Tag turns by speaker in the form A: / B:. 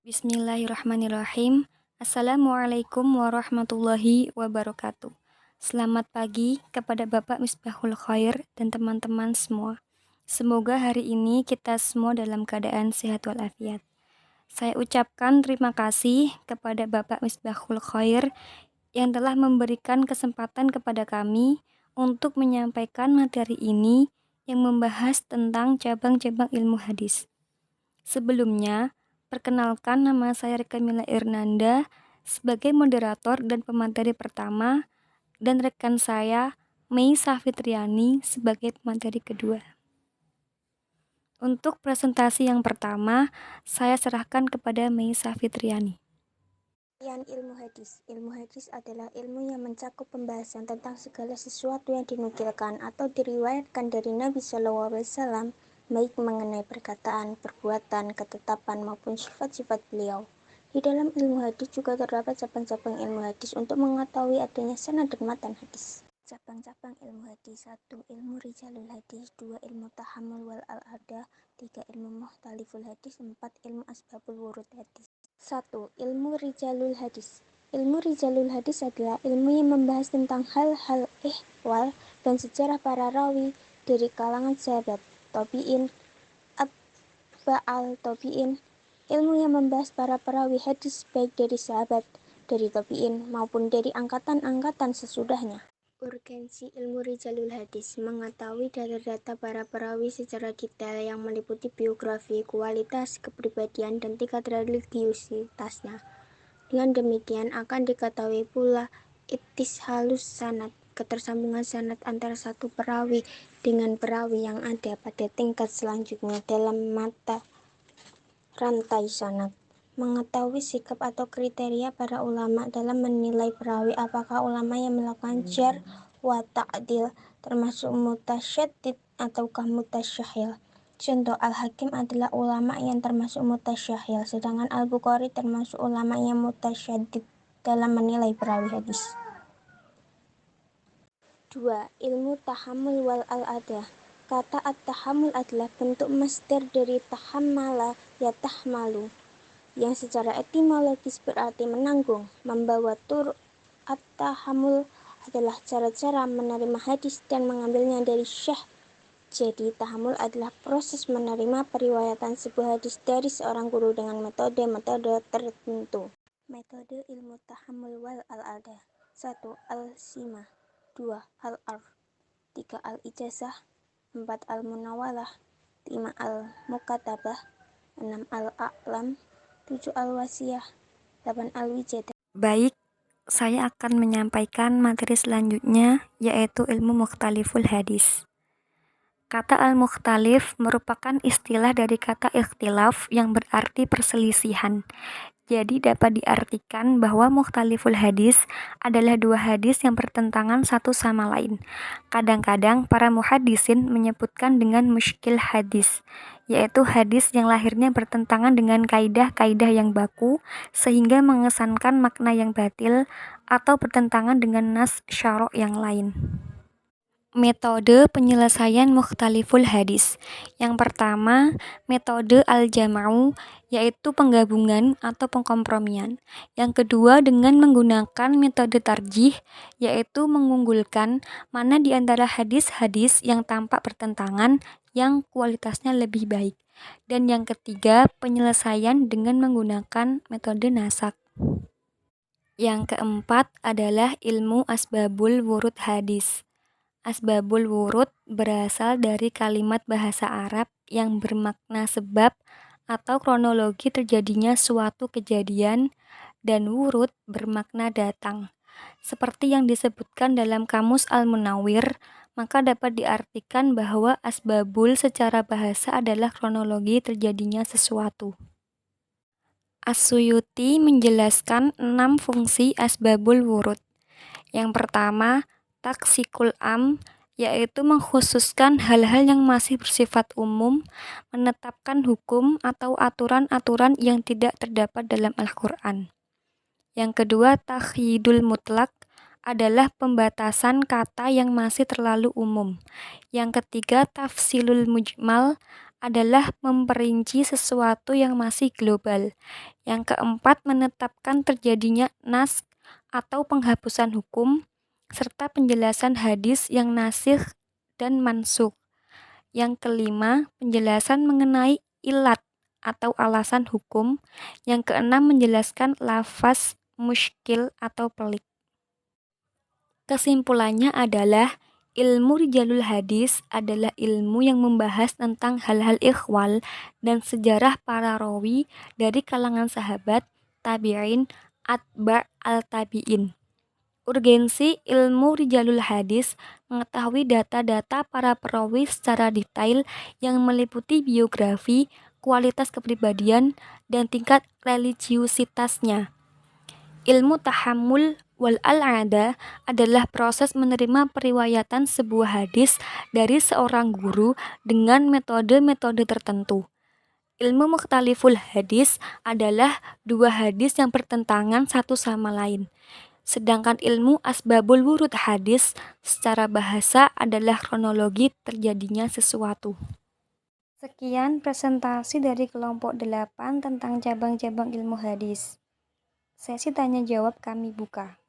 A: Bismillahirrahmanirrahim. Assalamualaikum warahmatullahi wabarakatuh. Selamat pagi kepada Bapak Misbahul Khair dan teman-teman semua. Semoga hari ini kita semua dalam keadaan sehat walafiat. Saya ucapkan terima kasih kepada Bapak Misbahul Khair yang telah memberikan kesempatan kepada kami untuk menyampaikan materi ini yang membahas tentang cabang-cabang ilmu hadis. Sebelumnya, perkenalkan nama saya Rika Mila Irnanda sebagai moderator dan pemateri pertama dan rekan saya Mei Safitriani sebagai pemateri kedua. Untuk presentasi yang pertama, saya serahkan kepada Mei Safitriani.
B: Ilmu hadis. Ilmu hadis adalah ilmu yang mencakup pembahasan tentang segala sesuatu yang dinukilkan atau diriwayatkan dari Nabi SAW, baik mengenai perkataan, perbuatan, ketetapan maupun sifat-sifat beliau. Di dalam ilmu hadis juga terdapat cabang-cabang ilmu hadis untuk mengetahui adanya sanad dan matan hadis. Cabang-cabang ilmu hadis: 1. Ilmu rijalul hadis. 2. Ilmu tahammul wal al-ada. 3. Ilmu mukhtaliful hadis. 4. Ilmu asbabul wurud hadis. 1. Ilmu rijalul hadis. Ilmu rijalul hadis adalah ilmu yang membahas tentang hal-hal ihwal dan sejarah para rawi dari kalangan sahabat, tabi'in, atba'al tabi'in. Ilmu yang membahas para perawi hadis baik dari sahabat, dari tabi'in maupun dari angkatan-angkatan sesudahnya. Urgensi ilmu rijalul hadis: mengetahui data-data para perawi secara detail yang meliputi biografi, kualitas kepribadian, dan tingkat religiusitasnya. Dengan demikian akan diketahui pula ittishalus sanad, ketersambungan sanad antara satu perawi dengan perawi yang ada pada tingkat selanjutnya dalam mata rantai sanad. Mengetahui sikap atau kriteria para ulama dalam menilai perawi, apakah ulama yang melakukan jar wa ta'dil termasuk mutasyaddid ataukah mutasyahil. Contoh, Al-Hakim adalah ulama yang termasuk mutasyahil, sedangkan Al-Bukhari termasuk ulama yang mutasyaddid dalam menilai perawi hadis. 2. Ilmu tahammul wal al-ada. Kata at-tahammul adalah bentuk masdar dari tahammala yatahmalu, yang secara etimologis berarti menanggung, membawa. At-tahammul adalah cara-cara menerima hadis dan mengambilnya dari syekh. Jadi, tahammul adalah proses menerima periwayatan sebuah hadis dari seorang guru dengan metode-metode tertentu. Metode ilmu tahammul wal al-ada: 1. Al-sima. 2. Al-arf. 3. Al-ijazah. 4. Al-munawalah. 5. Al-mukatabah. 6. Al-a'lam. 7. Al-wasiyah. 8. Al-wijadah.
A: Baik, saya akan menyampaikan materi selanjutnya yaitu ilmu mukhtaliful hadis. Kata al-mukhtalif merupakan istilah dari kata ikhtilaf yang berarti perselisihan. Jadi dapat diartikan bahwa mukhtaliful hadis adalah dua hadis yang bertentangan satu sama lain. Kadang-kadang para muhaddisin menyebutkan dengan mushkil hadis, yaitu hadis yang lahirnya bertentangan dengan kaidah-kaidah yang baku sehingga mengesankan makna yang batil atau bertentangan dengan nas syara' yang lain. Metode penyelesaian mukhtaliful hadis. Yang pertama, metode al-jam'u, yaitu penggabungan atau pengkompromian. Yang kedua, dengan menggunakan metode tarjih, yaitu mengunggulkan mana di antara hadis-hadis yang tampak bertentangan yang kualitasnya lebih baik. Dan yang ketiga, penyelesaian dengan menggunakan metode nasak. Yang keempat adalah ilmu asbabul wurud hadis. Asbabul wurud berasal dari kalimat bahasa Arab yang bermakna sebab atau kronologi terjadinya suatu kejadian, dan wurud bermakna datang. Seperti yang disebutkan dalam Kamus Al-Munawwir, maka dapat diartikan bahwa asbabul secara bahasa adalah kronologi terjadinya sesuatu. As-Suyuti menjelaskan 6 fungsi asbabul wurud. Yang pertama, taksikul am, yaitu mengkhususkan hal-hal yang masih bersifat umum, menetapkan hukum atau aturan-aturan yang tidak terdapat dalam Al-Quran. Yang kedua, takhyidul mutlak, adalah pembatasan kata yang masih terlalu umum. Yang ketiga, tafsilul mujmal, adalah memperinci sesuatu yang masih global. Yang keempat, menetapkan terjadinya nas atau penghapusan hukum, serta penjelasan hadis yang nasikh dan mansukh. Yang kelima, penjelasan mengenai ilat atau alasan hukum. Yang keenam, menjelaskan lafaz muskil atau pelik. Kesimpulannya adalah ilmu rijalul hadis adalah ilmu yang membahas tentang hal-hal ikhwal dan sejarah para rawi dari kalangan sahabat, tabi'in, atba' al-tabi'in. Urgensi ilmu rijalul hadis mengetahui data-data para perawi secara detail yang meliputi biografi, kualitas kepribadian, dan tingkat religiusitasnya. Ilmu tahammul wal al-'ada adalah proses menerima periwayatan sebuah hadis dari seorang guru dengan metode-metode tertentu. Ilmu mukhtaliful hadis adalah dua hadis yang bertentangan satu sama lain. Sedangkan ilmu asbabul wurud hadis secara bahasa adalah kronologi terjadinya sesuatu. Sekian presentasi dari kelompok 8 tentang cabang-cabang ilmu hadis. Sesi tanya jawab kami buka.